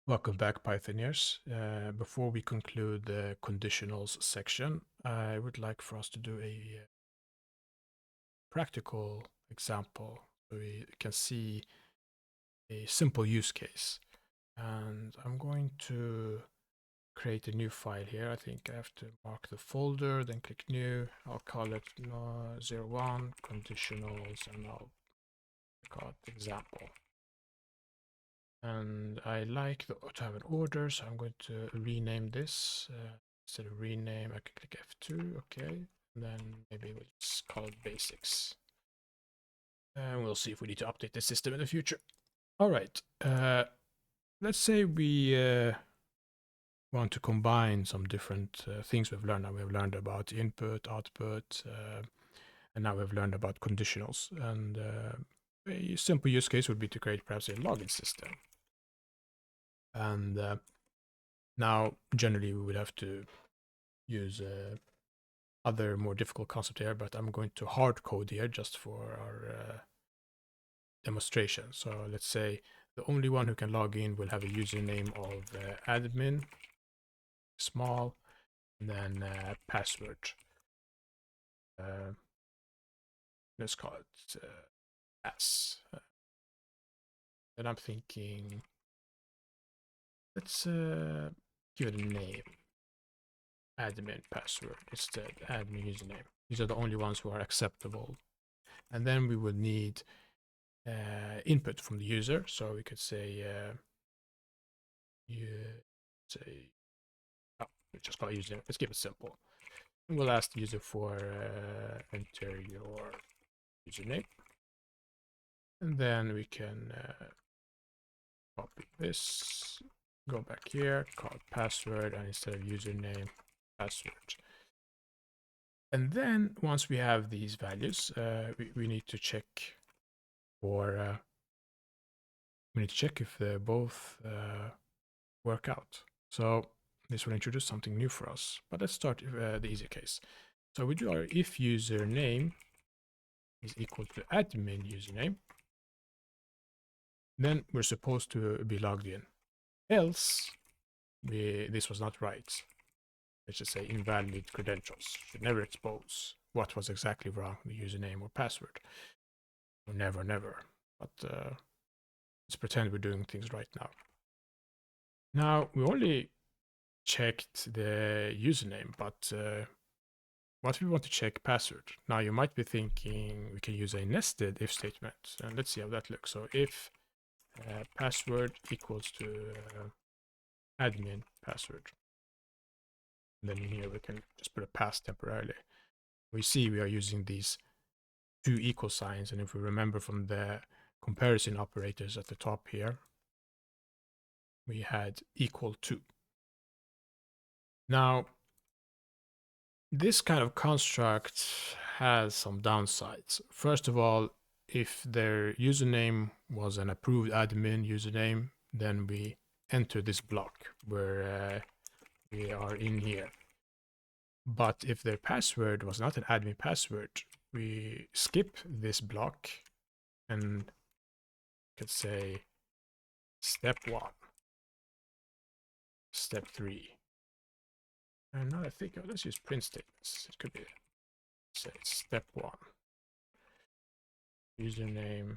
Welcome back, Pythonians. Before we conclude the conditionals section, I would like for us to do a practical example so we can see a simple use case. And I'm going to create a new file here. I think I have to mark the folder, then click new. I'll call it 01 conditionals, and I'll call it example. And I like to have an order, so I'm going to rename this. Instead of rename, I can click F2, okay. And then maybe we'll just call it basics. And we'll see if we need to update the system in the future. All right, let's say we want to combine some different things we've learned. Now we've learned about input, output, and now we've learned about conditionals. And a simple use case would be to create perhaps a login system. And now, generally, we would have to use other more difficult concept here, but I'm going to hard code here just for our demonstration. So let's say the only one who can log in will have a username of admin, small, and then password. Let's call it S. Then I'm thinking, let's give it a name. Admin password instead, admin username. These are the only ones who are acceptable. And then we would need input from the user. So we could say, we just call it username. Let's keep it simple. And we'll ask the user for enter your username. And then we can copy this, go back here, call it password, and instead of username, password. And then once we have these values, we need to check for we need to check if they both work out. So this will introduce something new for us. But let's start with the easy case. So we do our if username is equal to admin username, then we're supposed to be logged in. Else, this was not right. Let's just say invalid credentials. Should never expose what was exactly wrong, the username or password. Or never, never. But let's pretend we're doing things right now. Now, we only checked the username, but what if we want to check password? Now, you might be thinking we can use a nested if statement. And let's see how that looks. So if password equals to admin password. And then in here we can just put a pass temporarily. We see we are using these two equal signs, and if we remember from the comparison operators at the top here, we had equal to. Now, this kind of construct has some downsides. First of all, if their username was an approved admin username, then we enter this block where we are in here. But if their password was not an admin password, we skip this block and could say step 1, step 3. And now I think, let's use print statements. It could be, say, step 1. Username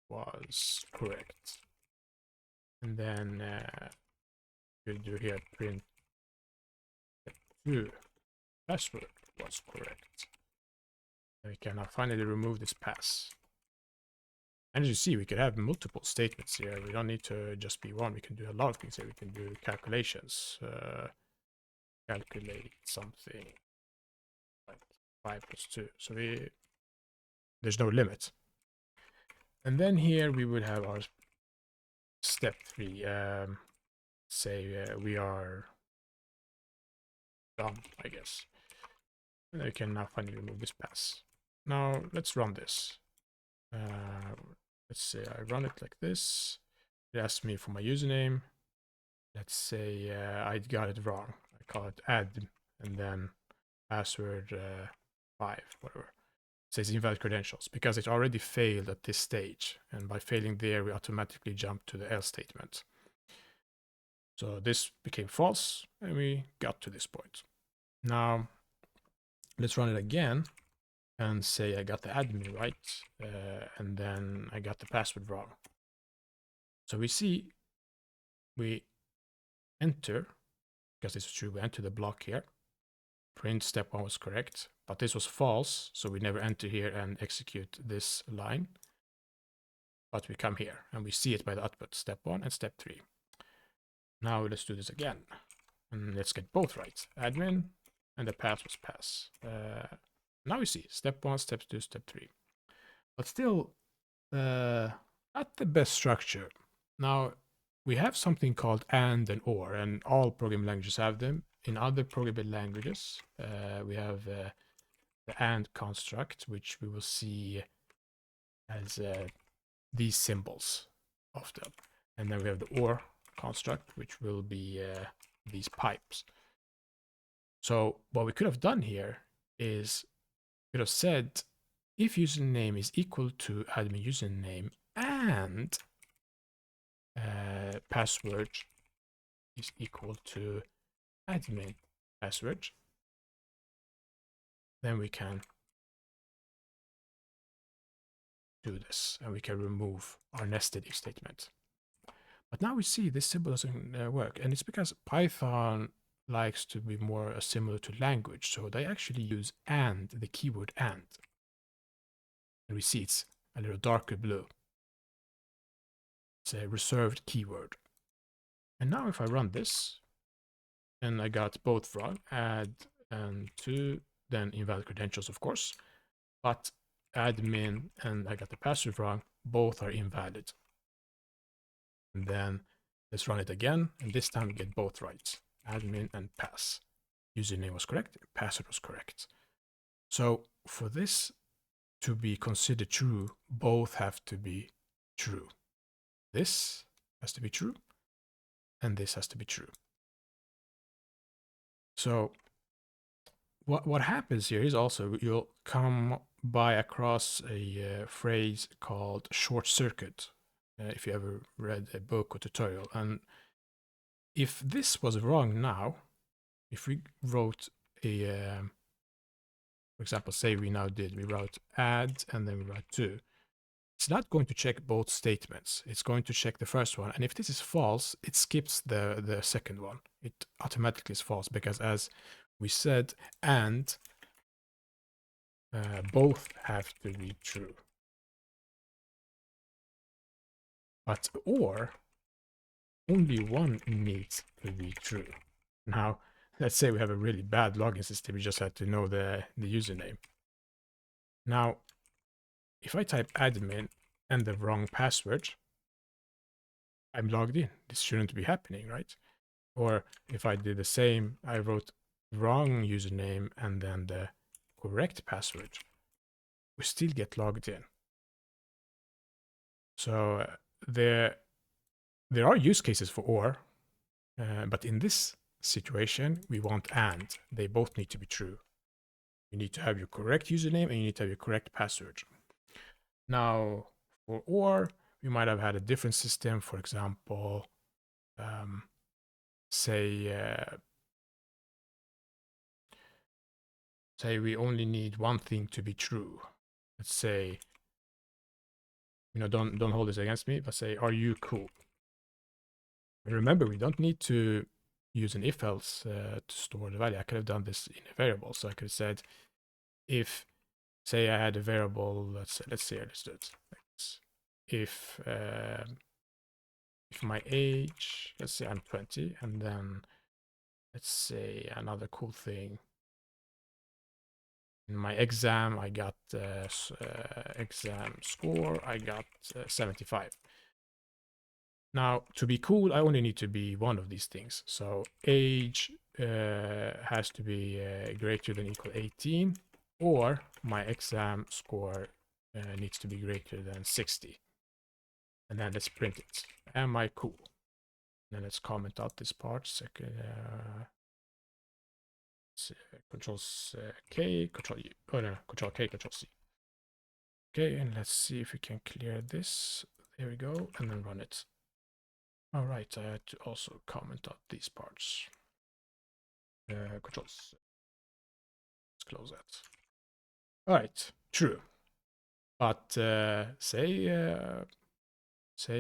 was correct. And then we'll do here print step 2. Password was correct. And we can now finally remove this pass. And as you see, we could have multiple statements here. We don't need to just be one. We can do a lot of things here. We can do calculations. Calculate something like 5 plus 2. So there's no limit. And then here we would have our step 3. Say we are done, I guess. And we can now finally remove this pass. Now let's run this. Let's say I run it like this. It asks me for my username. Let's say I got it wrong. I call it add and then password 5, whatever. It says invalid credentials because it already failed at this stage. And by failing there, we automatically jump to the else statement. So this became false, and we got to this point. Now, let's run it again and say I got the admin right, and then I got the password wrong. So we see we enter, because this is true, we enter the block here. Print step 1 was correct, but this was false, so we never enter here and execute this line. But we come here, and we see it by the output, step 1 and step 3. Now let's do this again, and let's get both right. Admin, and the pass was pass. Now we see step 1, step 2, step 3. But still, not the best structure. Now, we have something called and or, and all programming languages have them. In other programming languages, we have the and construct, which we will see as these symbols of them. And then we have the or construct, which will be these pipes. So what we could have done here is we could have said if username is equal to admin username and password is equal to admin password, then we can do this and we can remove our nested if statement. But now we see this symbol doesn't work, and it's because Python likes to be more similar to language, so they actually use and, the keyword and we see it's a little darker blue. It's a reserved keyword. And now if I run this, and I got both wrong, add and to, then invalid credentials, of course, but admin and I got the password wrong, both are invalid. And then let's run it again, and this time we get both right, admin and pass. Username was correct, password was correct. So for this to be considered true, both have to be true. This has to be true, and this has to be true. So what happens here is also you'll come by across a phrase called short circuit, if you ever read a book or tutorial. And if this was wrong now, if we wrote a, for example, say we wrote add and then we write to, it's not going to check both statements. It's going to check the first one. And if this is false, it skips the second one. It automatically is false because, as we said, and both have to be true. But or, only one needs to be true. Now, let's say we have a really bad login system. We just had to know the username. Now, if I type admin and the wrong password, I'm logged in. This shouldn't be happening, right? Or if I did the same, I wrote wrong username and then the correct password, we still get logged in. So there are use cases for or, but in this situation, we want and. They both need to be true. You need to have your correct username and you need to have your correct password. Now, for or, we might have had a different system. For example, say we only need one thing to be true. Let's say, don't hold this against me, but say, are you cool? And remember, we don't need to use an if else to store the value. I could have done this in a variable. So I could have said, if, say I had a variable, let's do it like this. If my age, let's say I'm 20, and then let's say another cool thing. In my exam, I got exam score, I got 75. Now, to be cool, I only need to be one of these things. So age has to be greater than equal 18, or my exam score needs to be greater than 60. And then let's print it. Am I cool? And then let's comment out this part. Second, Control K, Control U. Oh no, Control K, Control C. Okay, and let's see if we can clear this. There we go, and then run it. All right, I had to also comment out these parts. Controls. Let's close that. All right, true. But say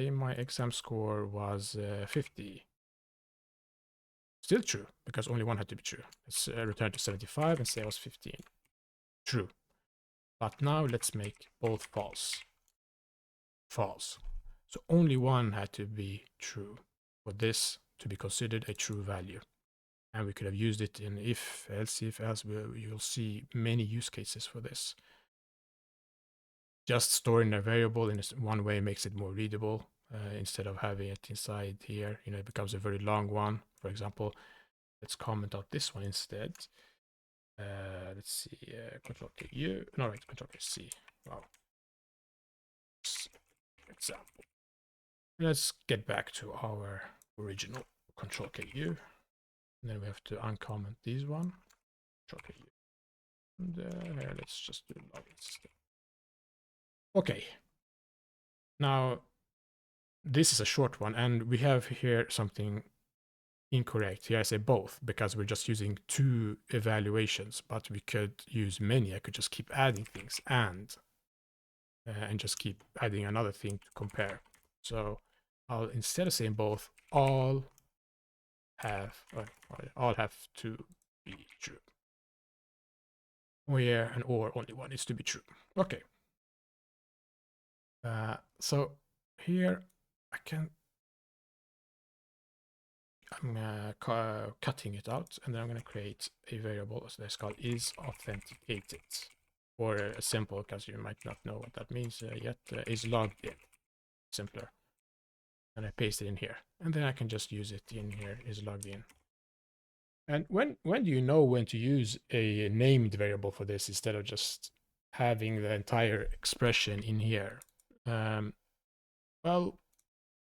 my exam score was 50. Still true, because only one had to be true. Let's return to 75 and say I was 15. True. But now let's make both false. False. So only one had to be true for this to be considered a true value. And we could have used it in if, else. You'll see many use cases for this. Just storing a variable in one way makes it more readable instead of having it inside here. It becomes a very long one. For example, let's comment out this one instead. Let's see, Control K U. No, right, Control K C. Wow. Example. Let's get back to our original Control K U. And then we have to uncomment this one. Control K U. And here, let's just do login system. Okay. Now, this is a short one, and we have here something incorrect. Here I say both because we're just using 2 evaluations, but we could use many. I could just keep adding things and just keep adding another thing to compare. So I'll, instead of saying both, all have to be true. Where an or only one is to be true. Okay. So here I'm cutting it out, and then I'm going to create a variable that's called is authenticated, or a simple, because you might not know what that means yet, is logged in. Simpler. And I paste it in here, and then I can just use it in here, is logged in. And when do you know when to use a named variable for this instead of just having the entire expression in here? Well,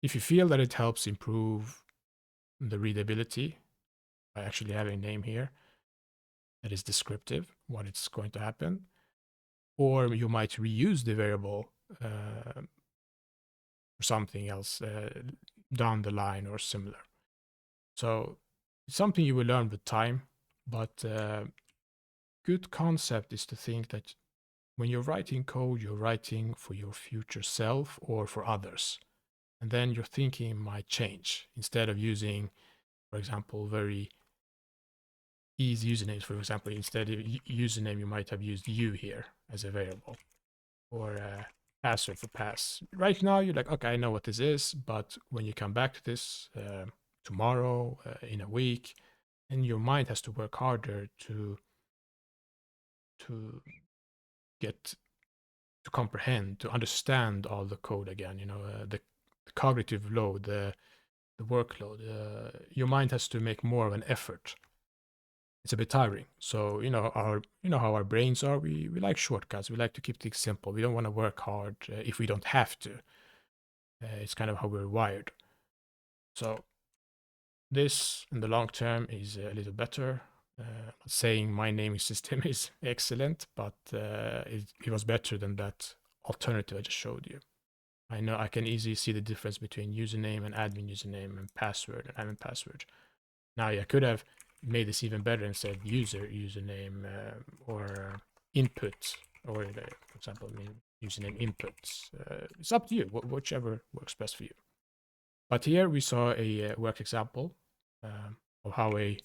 if you feel that it helps improve the readability by actually having a name here that is descriptive, what it's going to happen, or you might reuse the variable for something else down the line or similar. So it's something you will learn with time, but good concept is to think that when you're writing code, you're writing for your future self or for others. And then your thinking might change. Instead of using, for example, very easy usernames, for example, instead of username, you might have used you here as a variable, or password for pass. Right now, you're like, okay, I know what this is, but when you come back to this tomorrow, in a week, and your mind has to work harder to get to comprehend, to understand all the code again. The cognitive load, the workload. Your mind has to make more of an effort. It's a bit tiring. So how our brains are. We like shortcuts. We like to keep things simple. We don't want to work hard if we don't have to. It's kind of how we're wired. So this in the long term is a little better. Saying my naming system is excellent, but it was better than that alternative I just showed you. I know I can easily see the difference between username and admin username and password and admin password. Now, I could have made this even better and said username or input, or for example, username inputs. It's up to you, whichever works best for you. But here we saw a work example of how a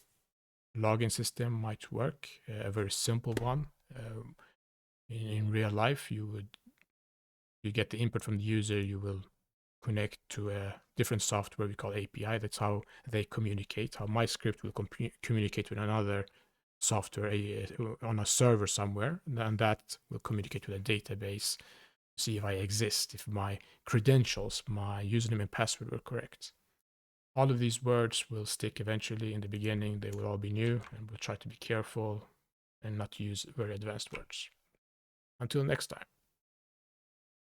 login system might work, a very simple one. In real life, you get the input from the user, you will connect to a different software we call API. That's how they communicate, how my script will communicate with another software on a server somewhere, and that will communicate with a database, see if I exist, if my credentials, my username and password were correct. All of these words will stick eventually. In the beginning, they will all be new, and we'll try to be careful and not use very advanced words. Until next time.